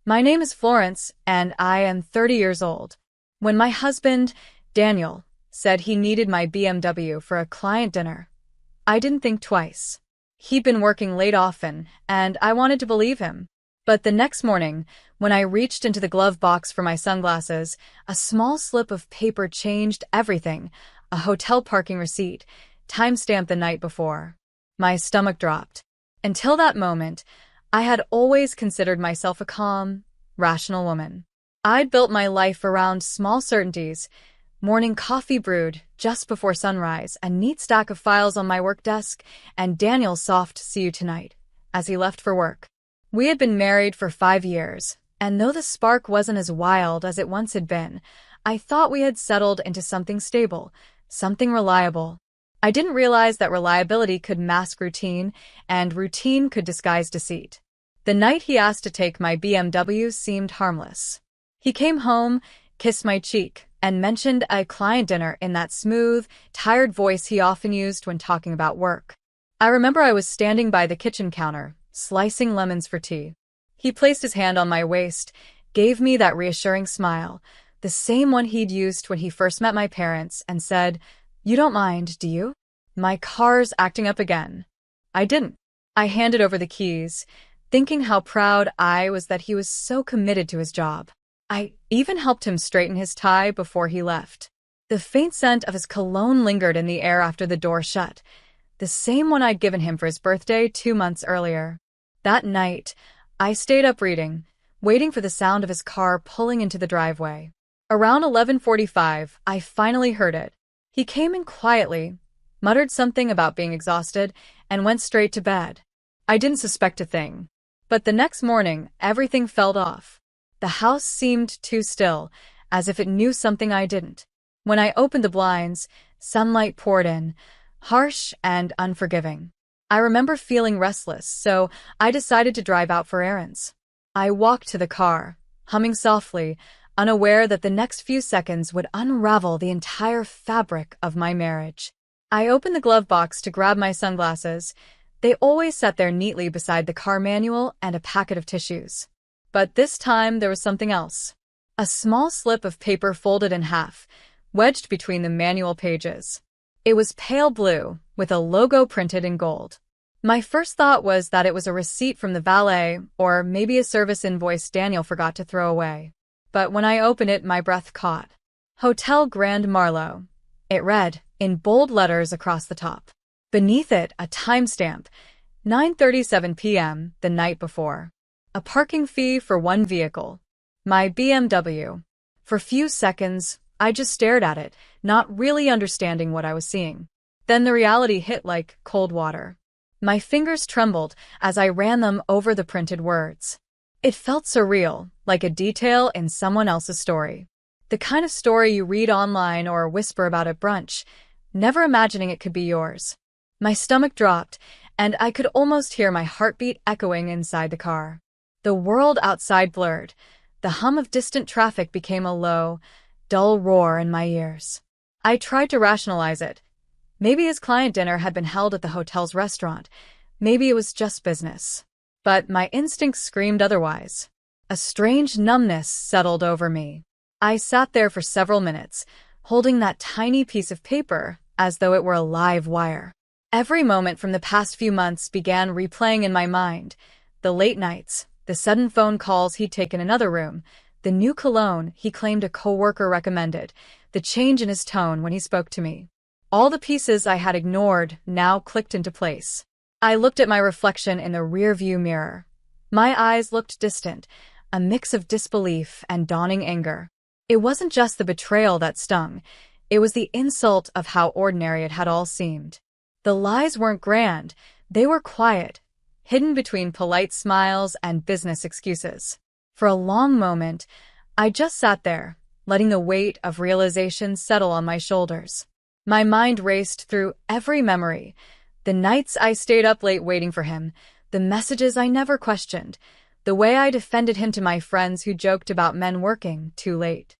My name is Florence, and I am 30 years old. When my husband, Daniel, said he needed my BMW for a client dinner, I didn't think twice. He'd been working late often, and I wanted to believe him. But the next morning, when I reached into the glove box for my sunglasses, a small slip of paper changed everything. A hotel parking receipt, timestamped the night before. My stomach dropped. Until that moment, I had always considered myself a calm, rational woman. I'd built my life around small certainties: morning coffee brewed just before sunrise, a neat stack of files on my work desk, and Daniel's soft "see you tonight" as he left for work. We had been married for 5 years, and though the spark wasn't as wild as it once had been, I thought we had settled into something stable, something reliable. I didn't realize that reliability could mask routine, and routine could disguise deceit. The night he asked to take my BMW seemed harmless. He came home, kissed my cheek, and mentioned a client dinner in that smooth, tired voice he often used when talking about work. I remember I was standing by the kitchen counter, slicing lemons for tea. He placed his hand on my waist, gave me that reassuring smile, the same one he'd used when he first met my parents, and said, "You don't mind, do you? My car's acting up again." I didn't. I handed over the keys, thinking how proud I was that he was so committed to his job. I even helped him straighten his tie before he left. The faint scent of his cologne lingered in the air after the door shut, the same one I'd given him for his birthday 2 months earlier. That night, I stayed up reading, waiting for the sound of his car pulling into the driveway. Around 11:45, I finally heard it. He came in quietly, muttered something about being exhausted, and went straight to bed. I didn't suspect a thing. But the next morning, everything felt off. The house seemed too still, as if it knew something I didn't. When I opened the blinds, sunlight poured in, harsh and unforgiving. I remember feeling restless, so I decided to drive out for errands. I walked to the car, humming softly, unaware that the next few seconds would unravel the entire fabric of my marriage. I opened the glove box to grab my sunglasses. They always sat there neatly beside the car manual and a packet of tissues. But this time there was something else. A small slip of paper folded in half, wedged between the manual pages. It was pale blue, with a logo printed in gold. My first thought was that it was a receipt from the valet, or maybe a service invoice Daniel forgot to throw away. But when I opened it, my breath caught. Hotel Grand Marlowe. It read, in bold letters across the top. Beneath it, a timestamp, 9:37 p.m. the night before. A parking fee for one vehicle. My BMW. For a few seconds, I just stared at it, not really understanding what I was seeing. Then the reality hit like cold water. My fingers trembled as I ran them over the printed words. It felt surreal, like a detail in someone else's story. The kind of story you read online or whisper about at brunch, never imagining it could be yours. My stomach dropped, and I could almost hear my heartbeat echoing inside the car. The world outside blurred. The hum of distant traffic became a low, dull roar in my ears. I tried to rationalize it. Maybe his client dinner had been held at the hotel's restaurant. Maybe it was just business. But my instincts screamed otherwise. A strange numbness settled over me. I sat there for several minutes, holding that tiny piece of paper as though it were a live wire. Every moment from the past few months began replaying in my mind. The late nights, the sudden phone calls he'd taken in another room, the new cologne he claimed a coworker recommended, the change in his tone when he spoke to me. All the pieces I had ignored now clicked into place. I looked at my reflection in the rearview mirror. My eyes looked distant, a mix of disbelief and dawning anger. It wasn't just the betrayal that stung. It was the insult of how ordinary it had all seemed. The lies weren't grand. They were quiet, hidden between polite smiles and business excuses. For a long moment, I just sat there, letting the weight of realization settle on my shoulders. My mind raced through every memory, the nights I stayed up late waiting for him, the messages I never questioned, the way I defended him to my friends who joked about men working too late.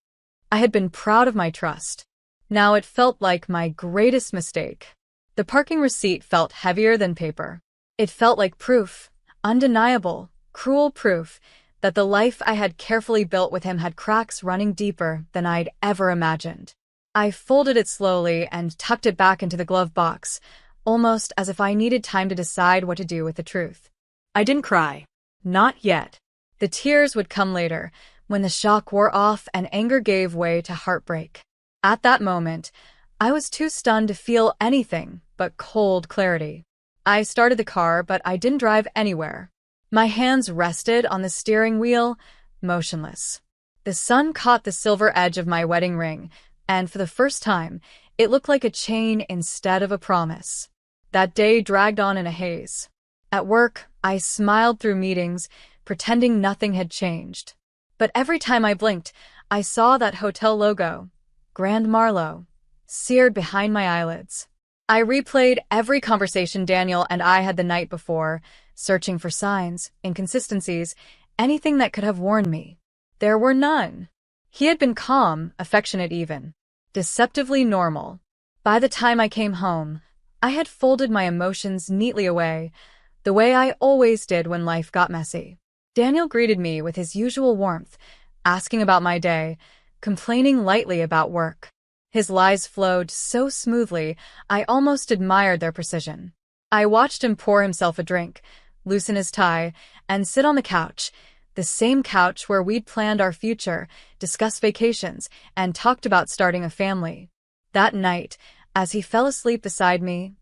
I had been proud of my trust. Now it felt like my greatest mistake. The parking receipt felt heavier than paper. It felt like proof, undeniable, cruel proof, that the life I had carefully built with him had cracks running deeper than I'd ever imagined. I folded it slowly and tucked it back into the glove box, almost as if I needed time to decide what to do with the truth. I didn't cry. Not yet. The tears would come later, when the shock wore off and anger gave way to heartbreak. At that moment, I was too stunned to feel anything but cold clarity. I started the car, but I didn't drive anywhere. My hands rested on the steering wheel, motionless. The sun caught the silver edge of my wedding ring, and for the first time, it looked like a chain instead of a promise. That day dragged on in a haze. At work, I smiled through meetings, pretending nothing had changed. But every time I blinked, I saw that hotel logo, Grand Marlowe, seared behind my eyelids. I replayed every conversation Daniel and I had the night before, searching for signs, inconsistencies, anything that could have warned me. There were none. He had been calm, affectionate even, deceptively normal. By the time I came home, I had folded my emotions neatly away, the way I always did when life got messy. Daniel greeted me with his usual warmth, asking about my day, complaining lightly about work. His lies flowed so smoothly, I almost admired their precision. I watched him pour himself a drink, loosen his tie, and sit on the couch, the same couch where we'd planned our future, discussed vacations, and talked about starting a family. That night, as he fell asleep beside me,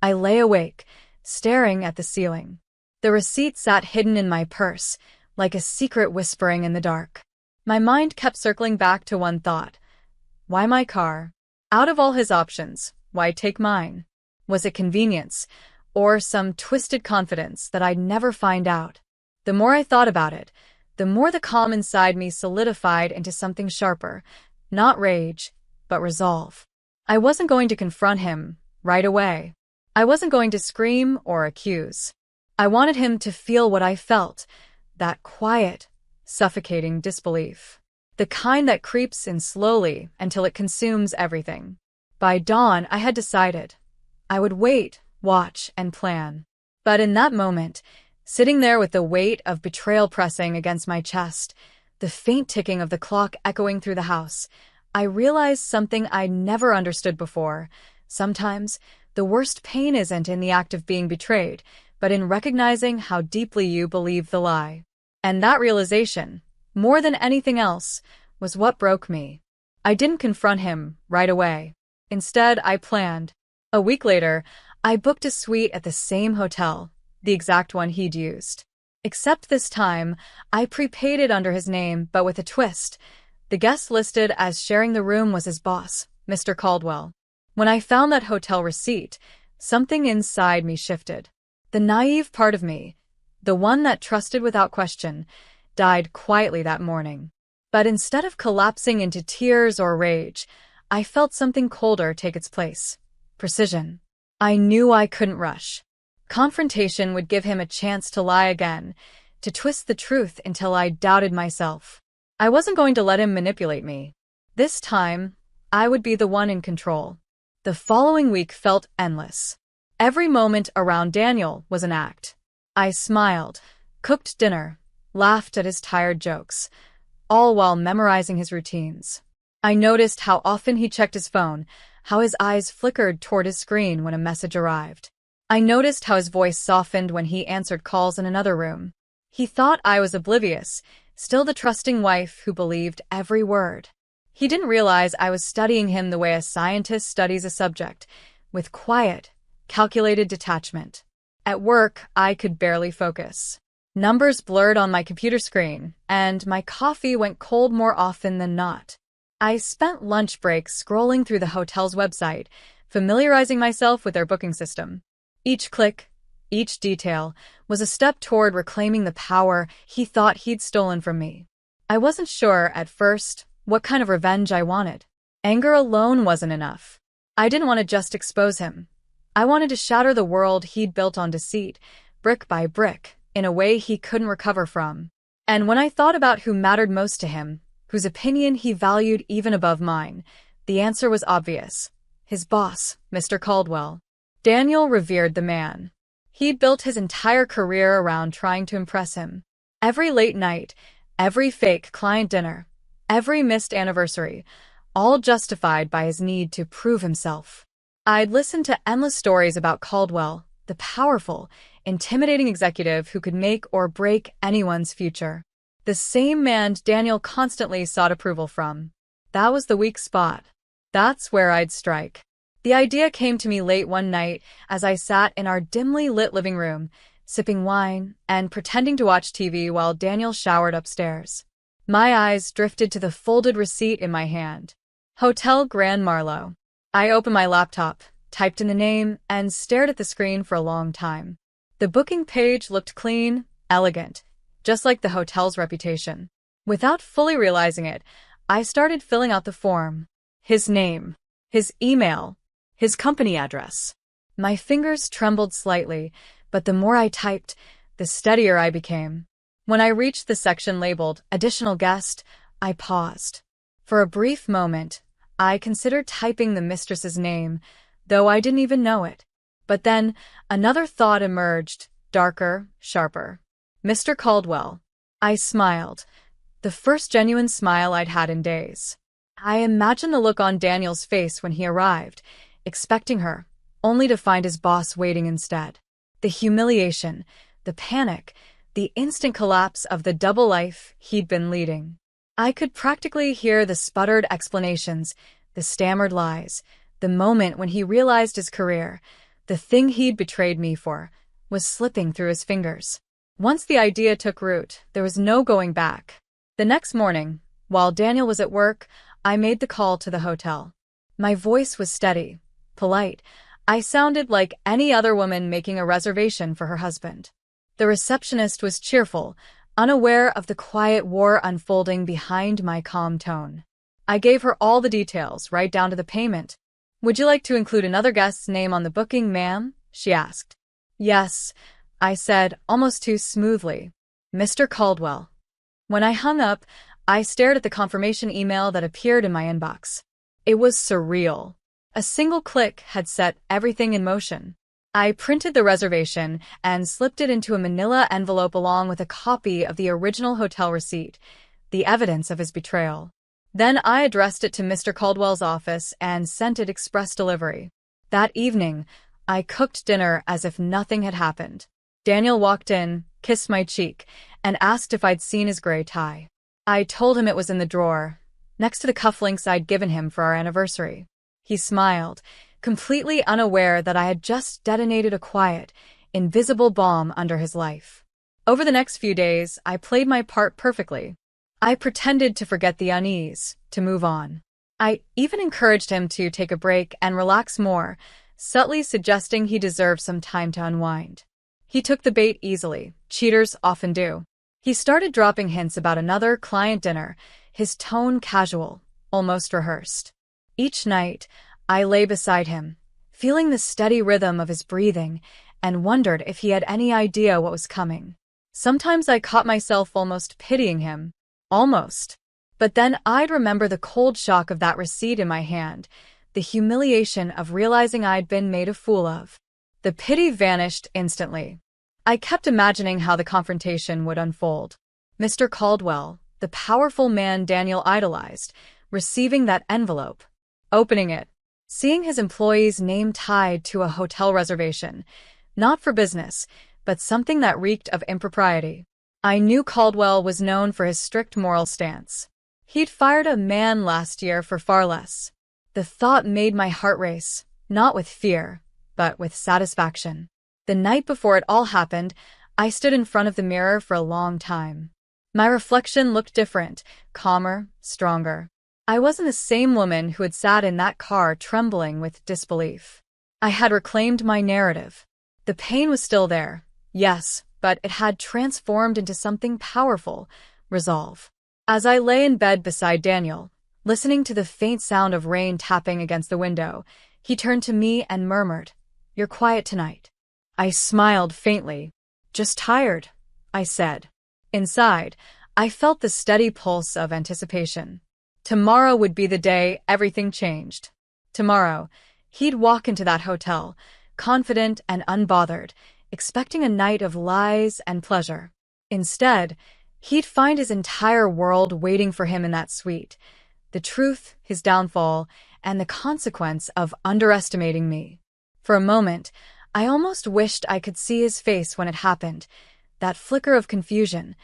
I lay awake, staring at the ceiling. The receipt sat hidden in my purse, like a secret whispering in the dark. My mind kept circling back to one thought. Why my car? Out of all his options, why take mine? Was it convenience, or some twisted confidence that I'd never find out? The more I thought about it, the more the calm inside me solidified into something sharper, not rage, but resolve. I wasn't going to confront him right away. I wasn't going to scream or accuse. I wanted him to feel what I felt, that quiet, suffocating disbelief. The kind that creeps in slowly until it consumes everything. By dawn, I had decided. I would wait, watch, and plan. But in that moment, sitting there with the weight of betrayal pressing against my chest, the faint ticking of the clock echoing through the house, I realized something I'd never understood before. Sometimes, the worst pain isn't in the act of being betrayed, but in recognizing how deeply you believe the lie. And that realization, more than anything else, was what broke me. I didn't confront him right away. Instead, I planned. A week later, I booked a suite at the same hotel, the exact one he'd used. Except this time, I prepaid it under his name, but with a twist. The guest listed as sharing the room was his boss, Mr. Caldwell. When I found that hotel receipt, something inside me shifted. The naive part of me, the one that trusted without question, died quietly that morning. But instead of collapsing into tears or rage, I felt something colder take its place. Precision. I knew I couldn't rush. Confrontation would give him a chance to lie again, to twist the truth until I doubted myself. I wasn't going to let him manipulate me. This time, I would be the one in control. The following week felt endless. Every moment around Daniel was an act. I smiled, cooked dinner, laughed at his tired jokes, all while memorizing his routines. I noticed how often he checked his phone, how his eyes flickered toward his screen when a message arrived. I noticed how his voice softened when he answered calls in another room. He thought I was oblivious, still the trusting wife who believed every word. He didn't realize I was studying him the way a scientist studies a subject, with quiet, calculated detachment. At work, I could barely focus. Numbers blurred on my computer screen, and my coffee went cold more often than not. I spent lunch breaks scrolling through the hotel's website, familiarizing myself with their booking system. Each click, each detail, was a step toward reclaiming the power he thought he'd stolen from me. I wasn't sure, at first, what kind of revenge I wanted. Anger alone wasn't enough. I didn't want to just expose him. I wanted to shatter the world he'd built on deceit, brick by brick, in a way he couldn't recover from. And when I thought about who mattered most to him, whose opinion he valued even above mine, the answer was obvious. His boss, Mr. Caldwell. Daniel revered the man. He'd built his entire career around trying to impress him. Every late night, every fake client dinner, every missed anniversary, all justified by his need to prove himself. I'd listened to endless stories about Caldwell, the powerful, intimidating executive who could make or break anyone's future. The same man Daniel constantly sought approval from. That was the weak spot. That's where I'd strike. The idea came to me late one night as I sat in our dimly lit living room, sipping wine and pretending to watch TV while Daniel showered upstairs. My eyes drifted to the folded receipt in my hand. Hotel Grand Marlowe. I opened my laptop, typed in the name, and stared at the screen for a long time. The booking page looked clean, elegant, just like the hotel's reputation. Without fully realizing it, I started filling out the form. His name, his email, his company address. My fingers trembled slightly, but the more I typed, the steadier I became. When I reached the section labeled Additional Guest, I paused. For a brief moment, I considered typing the mistress's name, though I didn't even know it. But then, another thought emerged, darker, sharper. Mr. Caldwell. I smiled, the first genuine smile I'd had in days. I imagined the look on Daniel's face when he arrived, expecting her, only to find his boss waiting instead. The humiliation, the panic, the instant collapse of the double life he'd been leading. I could practically hear the sputtered explanations, the stammered lies, the moment when he realized his career, the thing he'd betrayed me for, was slipping through his fingers. Once the idea took root, there was no going back. The next morning, while Daniel was at work, I made the call to the hotel. My voice was steady, polite. I sounded like any other woman making a reservation for her husband. The receptionist was cheerful, unaware of the quiet war unfolding behind my calm tone. I gave her all the details, right down to the payment. "Would you like to include another guest's name on the booking, ma'am?" she asked. "Yes," I said, almost too smoothly. "Mr. Caldwell." When I hung up, I stared at the confirmation email that appeared in my inbox. It was surreal. A single click had set everything in motion. I printed the reservation and slipped it into a manila envelope along with a copy of the original hotel receipt, the evidence of his betrayal. Then I addressed it to Mr. Caldwell's office and sent it express delivery. That evening, I cooked dinner as if nothing had happened. Daniel walked in, kissed my cheek, and asked if I'd seen his gray tie. I told him it was in the drawer, next to the cufflinks I'd given him for our anniversary. He smiled, completely unaware that I had just detonated a quiet, invisible bomb under his life. Over the next few days, I played my part perfectly. I pretended to forget the unease, to move on. I even encouraged him to take a break and relax more, subtly suggesting he deserved some time to unwind. He took the bait easily, cheaters often do. He started dropping hints about another client dinner, his tone casual, almost rehearsed. Each night, I lay beside him, feeling the steady rhythm of his breathing, and wondered if he had any idea what was coming. Sometimes I caught myself almost pitying him. Almost. But then I'd remember the cold shock of that receipt in my hand, the humiliation of realizing I'd been made a fool of. The pity vanished instantly. I kept imagining how the confrontation would unfold. Mr. Caldwell, the powerful man Daniel idolized, receiving that envelope, opening it, seeing his employee's name tied to a hotel reservation, not for business, but something that reeked of impropriety. I knew Caldwell was known for his strict moral stance. He'd fired a man last year for far less. The thought made my heart race, not with fear, but with satisfaction. The night before it all happened, I stood in front of the mirror for a long time. My reflection looked different, calmer, stronger. I wasn't the same woman who had sat in that car trembling with disbelief. I had reclaimed my narrative. The pain was still there, yes, but it had transformed into something powerful, resolve. As I lay in bed beside Daniel, listening to the faint sound of rain tapping against the window, he turned to me and murmured, "You're quiet tonight." I smiled faintly. "Just tired," I said. Inside, I felt the steady pulse of anticipation. Tomorrow would be the day everything changed. Tomorrow, he'd walk into that hotel, confident and unbothered, expecting a night of lies and pleasure. Instead, he'd find his entire world waiting for him in that suite. The truth, his downfall, and the consequence of underestimating me. For a moment, I almost wished I could see his face when it happened, that flicker of confusion,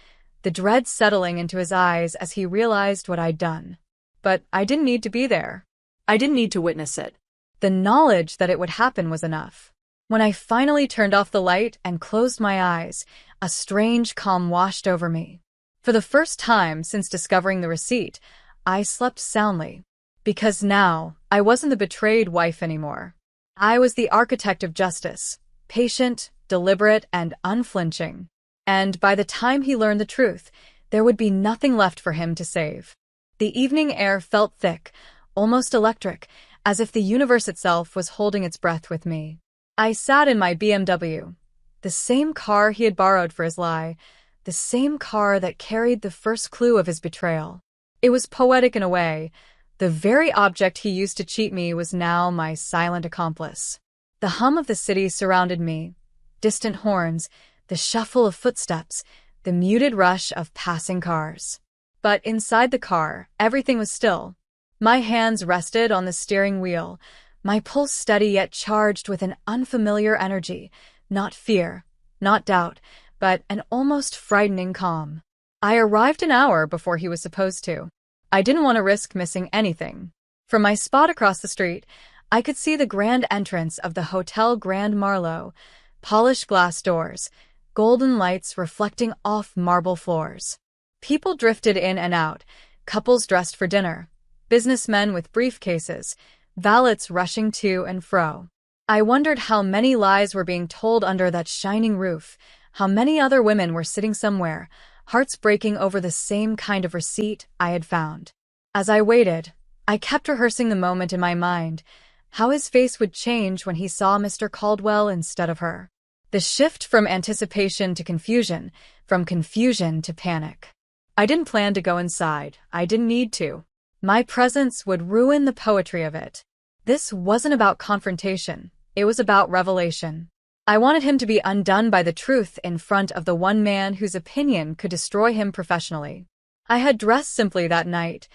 the dread settling into his eyes as he realized what I'd done. But I didn't need to be there. I didn't need to witness it. The knowledge that it would happen was enough. When I finally turned off the light and closed my eyes, a strange calm washed over me. For the first time since discovering the receipt, I slept soundly. Because now, I wasn't the betrayed wife anymore. I was the architect of justice, patient, deliberate, and unflinching. And by the time he learned the truth, there would be nothing left for him to save. The evening air felt thick, almost electric, as if the universe itself was holding its breath with me. I sat in my BMW, the same car he had borrowed for his lie, the same car that carried the first clue of his betrayal. It was poetic in a way. The very object he used to cheat me was now my silent accomplice. The hum of the city surrounded me, distant horns, the shuffle of footsteps, the muted rush of passing cars. But inside the car, everything was still. My hands rested on the steering wheel, my pulse steady yet charged with an unfamiliar energy, not fear, not doubt, but an almost frightening calm. I arrived an hour before he was supposed to. I didn't want to risk missing anything. From my spot across the street, I could see the grand entrance of the Hotel Grand Marlowe, polished glass doors, golden lights reflecting off marble floors. People drifted in and out, couples dressed for dinner, businessmen with briefcases, valets rushing to and fro. I wondered how many lies were being told under that shining roof, how many other women were sitting somewhere, hearts breaking over the same kind of receipt I had found. As I waited, I kept rehearsing the moment in my mind, how his face would change when he saw Mr. Caldwell instead of her. The shift from anticipation to confusion, from confusion to panic. I didn't plan to go inside. I didn't need to. My presence would ruin the poetry of it. This wasn't about confrontation. It was about revelation. I wanted him to be undone by the truth in front of the one man whose opinion could destroy him professionally. I had dressed simply that night.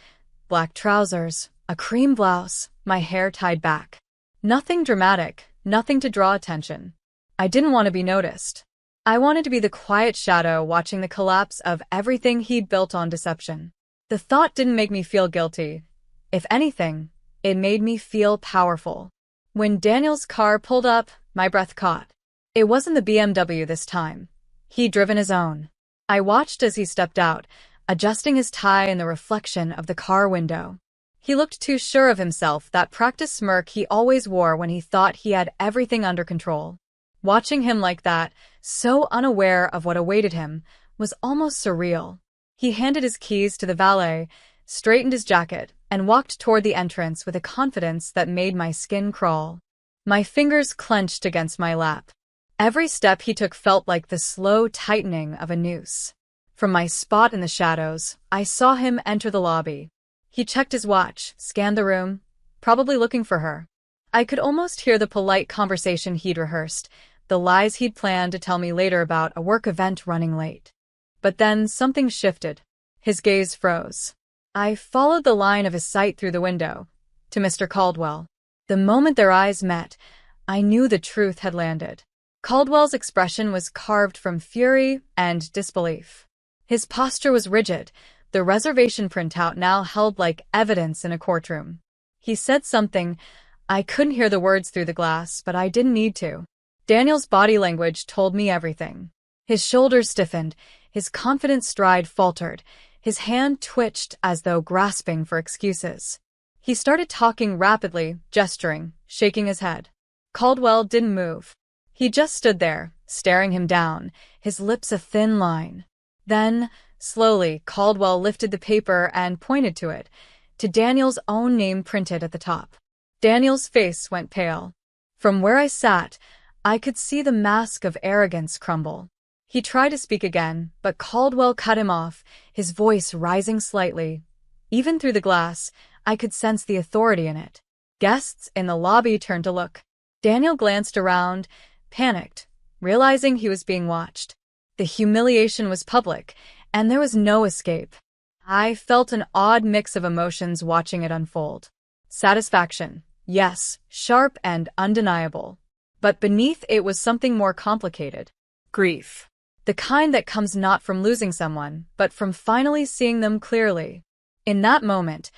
Black trousers, a cream blouse, my hair tied back. Nothing dramatic, nothing to draw attention. I didn't want to be noticed. I wanted to be the quiet shadow watching the collapse of everything he'd built on deception. The thought didn't make me feel guilty. If anything, it made me feel powerful. When Daniel's car pulled up, my breath caught. It wasn't the BMW this time. He'd driven his own. I watched as he stepped out, adjusting his tie in the reflection of the car window. He looked too sure of himself, that practiced smirk he always wore when he thought he had everything under control. Watching him like that, so unaware of what awaited him, was almost surreal. He handed his keys to the valet, straightened his jacket, and walked toward the entrance with a confidence that made my skin crawl. My fingers clenched against my lap. Every step he took felt like the slow tightening of a noose. From my spot in the shadows, I saw him enter the lobby. He checked his watch, scanned the room, probably looking for her. I could almost hear the polite conversation he'd rehearsed, the lies he'd planned to tell me later about a work event running late. But then something shifted. His gaze froze. I followed the line of his sight through the window, to Mr. Caldwell. The moment their eyes met, I knew the truth had landed. Caldwell's expression was carved from fury and disbelief. His posture was rigid, the reservation printout now held like evidence in a courtroom. He said something. I couldn't hear the words through the glass, but I didn't need to. Daniel's body language told me everything. His shoulders stiffened, his confident stride faltered, his hand twitched as though grasping for excuses. He started talking rapidly, gesturing, shaking his head. Caldwell didn't move. He just stood there, staring him down, his lips a thin line. Then, slowly, Caldwell lifted the paper and pointed to it, to Daniel's own name printed at the top. Daniel's face went pale. From where I sat, I could see the mask of arrogance crumble. He tried to speak again, but Caldwell cut him off, his voice rising slightly. Even through the glass, I could sense the authority in it. Guests in the lobby turned to look. Daniel glanced around, panicked, realizing he was being watched. The humiliation was public, and there was no escape. I felt an odd mix of emotions watching it unfold. Satisfaction, yes, sharp and undeniable. But beneath it was something more complicated. Grief. The kind that comes not from losing someone, but from finally seeing them clearly. In that moment,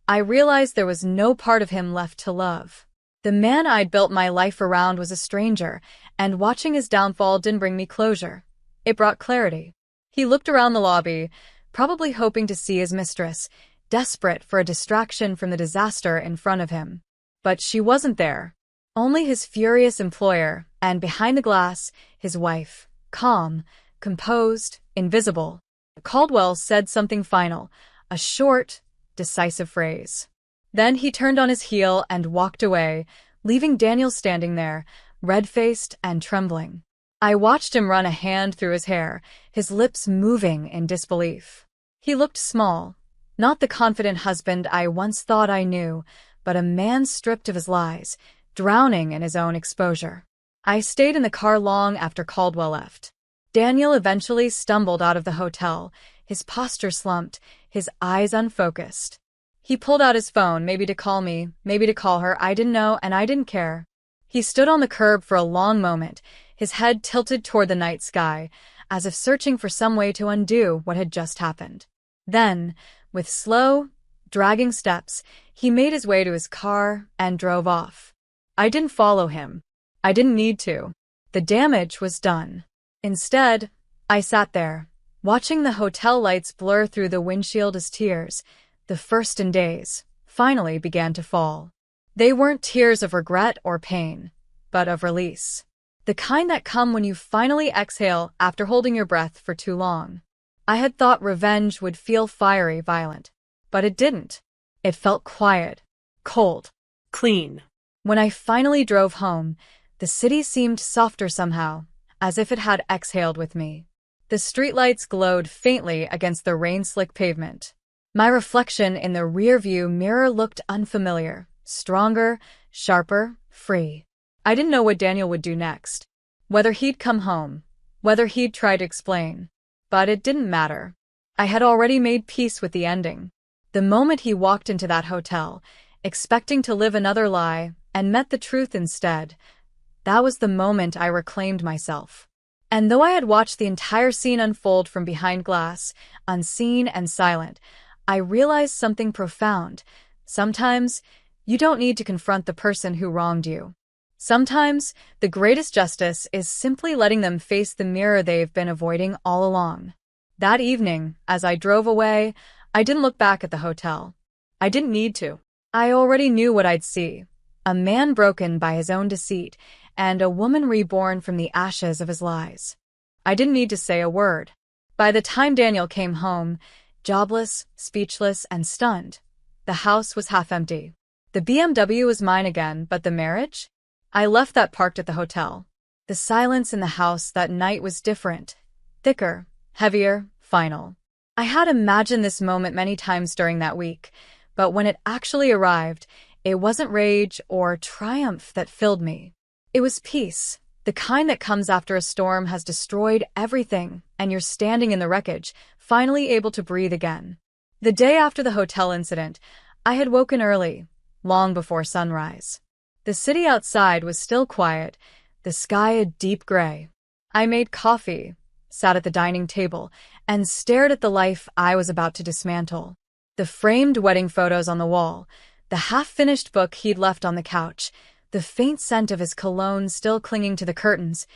I realized there was no part of him left to love. The man I'd built my life around was a stranger, and watching his downfall didn't bring me closure. It brought clarity. He looked around the lobby, probably hoping to see his mistress, desperate for a distraction from the disaster in front of him. But she wasn't there. Only his furious employer, and behind the glass, his wife, calm, composed, invisible. Caldwell said something final, a short, decisive phrase. Then he turned on his heel and walked away, leaving Daniel standing there, red-faced and trembling. I watched him run a hand through his hair, his lips moving in disbelief. He looked small, not the confident husband I once thought I knew, but a man stripped of his lies, drowning in his own exposure. I stayed in the car long after Caldwell left. Daniel eventually stumbled out of the hotel, his posture slumped, his eyes unfocused. He pulled out his phone, maybe to call me, maybe to call her, I didn't know, and I didn't care. He stood on the curb for a long moment, his head tilted toward the night sky, as if searching for some way to undo what had just happened. Then, with slow, dragging steps, he made his way to his car and drove off. I didn't follow him. I didn't need to. The damage was done. Instead, I sat there, watching the hotel lights blur through the windshield as tears, the first in days, finally began to fall. They weren't tears of regret or pain, but of release. The kind that come when you finally exhale after holding your breath for too long. I had thought revenge would feel fiery, violent, but it didn't. It felt quiet, cold, clean. When I finally drove home, the city seemed softer somehow, as if it had exhaled with me. The streetlights glowed faintly against the rain-slick pavement. My reflection in the rear-view mirror looked unfamiliar, stronger, sharper, free. I didn't know what Daniel would do next, whether he'd come home, whether he'd try to explain. But it didn't matter. I had already made peace with the ending. The moment he walked into that hotel, expecting to live another lie, and met the truth instead, that was the moment I reclaimed myself. And though I had watched the entire scene unfold from behind glass, unseen and silent, I realized something profound. Sometimes, you don't need to confront the person who wronged you. Sometimes, the greatest justice is simply letting them face the mirror they've been avoiding all along. That evening, as I drove away, I didn't look back at the hotel. I didn't need to. I already knew what I'd see. A man broken by his own deceit, and a woman reborn from the ashes of his lies. I didn't need to say a word. By the time Daniel came home, jobless, speechless, and stunned, the house was half empty. The BMW was mine again, but the marriage? I left that parked at the hotel. The silence in the house that night was different, thicker, heavier, final. I had imagined this moment many times during that week, but when it actually arrived, it wasn't rage or triumph that filled me. It was peace, the kind that comes after a storm has destroyed everything and you're standing in the wreckage, finally able to breathe again. The day after the hotel incident, I had woken early, long before sunrise. The city outside was still quiet, the sky a deep gray. I made coffee, sat at the dining table, and stared at the life I was about to dismantle. The framed wedding photos on the wall, the half-finished book he'd left on the couch, the faint scent of his cologne still clinging to the curtains.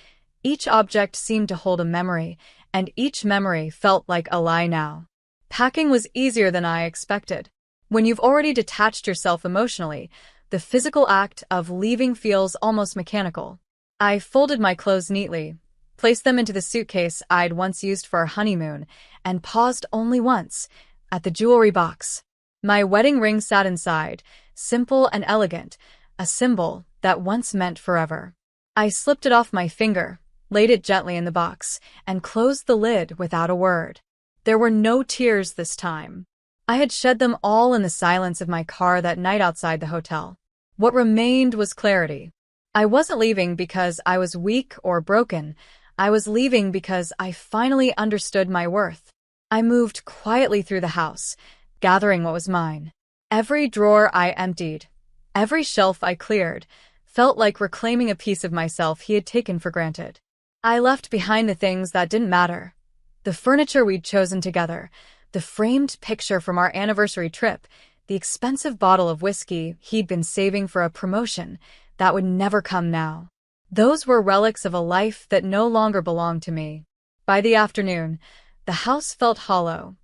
Each object seemed to hold a memory, and each memory felt like a lie now. Packing was easier than I expected. When you've already detached yourself emotionally, the physical act of leaving feels almost mechanical. I folded my clothes neatly, placed them into the suitcase I'd once used for our honeymoon, and paused only once, at the jewelry box. My wedding ring sat inside, simple and elegant, a symbol that once meant forever. I slipped it off my finger, laid it gently in the box, and closed the lid without a word. There were no tears this time. I had shed them all in the silence of my car that night outside the hotel. What remained was clarity. I wasn't leaving because I was weak or broken. I was leaving because I finally understood my worth. I moved quietly through the house, gathering what was mine. Every drawer I emptied, every shelf I cleared, felt like reclaiming a piece of myself he had taken for granted. I left behind the things that didn't matter. The furniture we'd chosen together, the framed picture from our anniversary trip, the expensive bottle of whiskey he'd been saving for a promotion that would never come now. Those were relics of a life that no longer belonged to me. By the afternoon, the house felt hollow,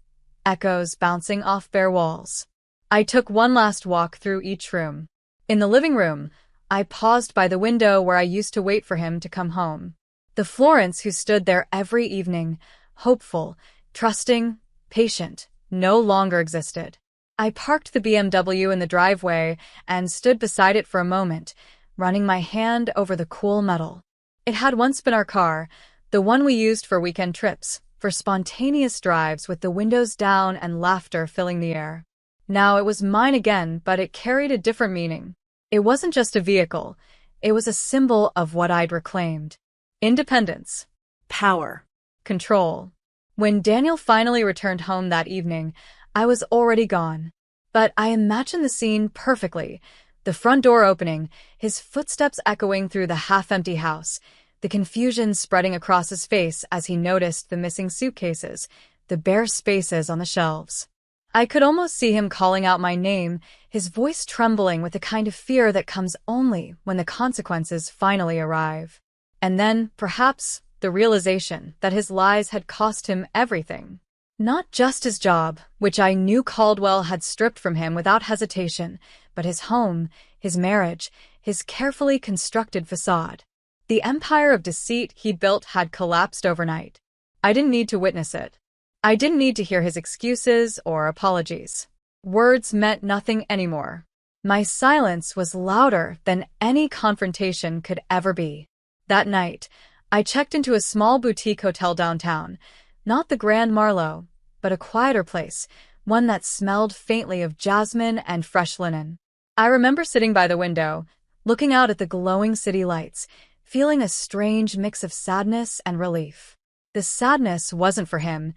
echoes bouncing off bare walls. I took one last walk through each room. In the living room, I paused by the window where I used to wait for him to come home. The Florence who stood there every evening, hopeful, trusting, patient, no longer existed. I parked the BMW in the driveway and stood beside it for a moment, running my hand over the cool metal. It had once been our car, the one we used for weekend trips, for spontaneous drives with the windows down and laughter filling the air. Now it was mine again, but it carried a different meaning. It wasn't just a vehicle, it was a symbol of what I'd reclaimed. Independence. Power. Control. When Daniel finally returned home that evening, I was already gone. But I imagined the scene perfectly. The front door opening, his footsteps echoing through the half-empty house, the confusion spreading across his face as he noticed the missing suitcases, the bare spaces on the shelves. I could almost see him calling out my name, his voice trembling with the kind of fear that comes only when the consequences finally arrive. And then, perhaps, the realization that his lies had cost him everything. Not just his job, which I knew Caldwell had stripped from him without hesitation, but his home, his marriage, his carefully constructed facade. The empire of deceit he built had collapsed overnight. I didn't need to witness it. I didn't need to hear his excuses or apologies. Words meant nothing anymore. My silence was louder than any confrontation could ever be. That night, I checked into a small boutique hotel downtown, not the Grand Marlowe, but a quieter place, one that smelled faintly of jasmine and fresh linen. I remember sitting by the window, looking out at the glowing city lights, feeling a strange mix of sadness and relief. The sadness wasn't for him.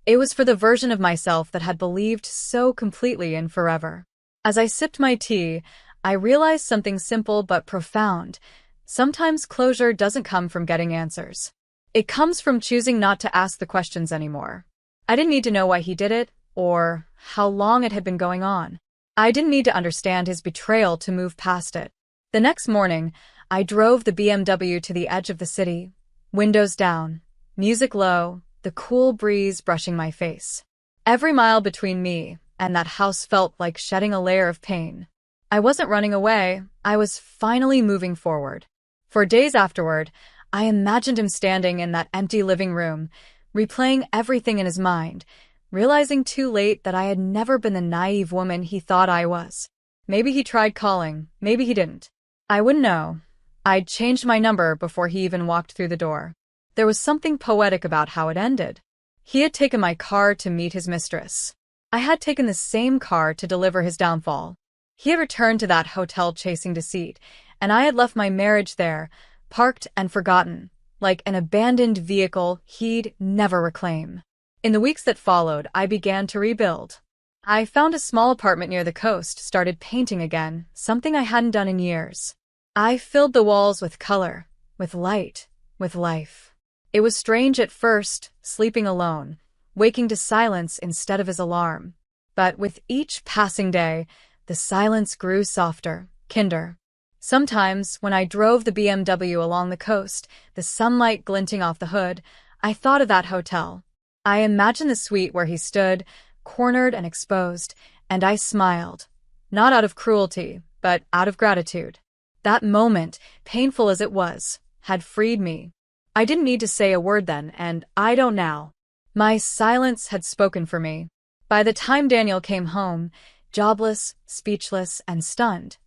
It was for the version of myself that had believed so completely in forever. As I sipped my tea, I realized something simple but profound. Sometimes closure doesn't come from getting answers. It comes from choosing not to ask the questions anymore. I didn't need to know why he did it, or how long it had been going on. I didn't need to understand his betrayal to move past it. The next morning, I drove the BMW to the edge of the city, windows down, music low, the cool breeze brushing my face. Every mile between me and that house felt like shedding a layer of pain. I wasn't running away, I was finally moving forward. For days afterward, I imagined him standing in that empty living room, replaying everything in his mind, realizing too late that I had never been the naive woman he thought I was. Maybe he tried calling, maybe he didn't. I wouldn't know. I'd changed my number before he even walked through the door. There was something poetic about how it ended. He had taken my car to meet his mistress. I had taken the same car to deliver his downfall. He had returned to that hotel chasing deceit, and I had left my marriage there, parked and forgotten, like an abandoned vehicle he'd never reclaim. In the weeks that followed, I began to rebuild. I found a small apartment near the coast, started painting again, something I hadn't done in years. I filled the walls with color, with light, with life. It was strange at first, sleeping alone, waking to silence instead of his alarm. But with each passing day, the silence grew softer, kinder. Sometimes, when I drove the BMW along the coast, the sunlight glinting off the hood, I thought of that hotel. I imagined the suite where he stood, cornered and exposed, and I smiled. Not out of cruelty, but out of gratitude. That moment, painful as it was, had freed me. I didn't need to say a word then, and I don't now. My silence had spoken for me. By the time Daniel came home, jobless, speechless, and stunned,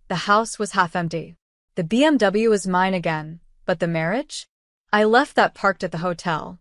the house was half empty. The BMW was mine again, but the marriage? I left that parked at the hotel,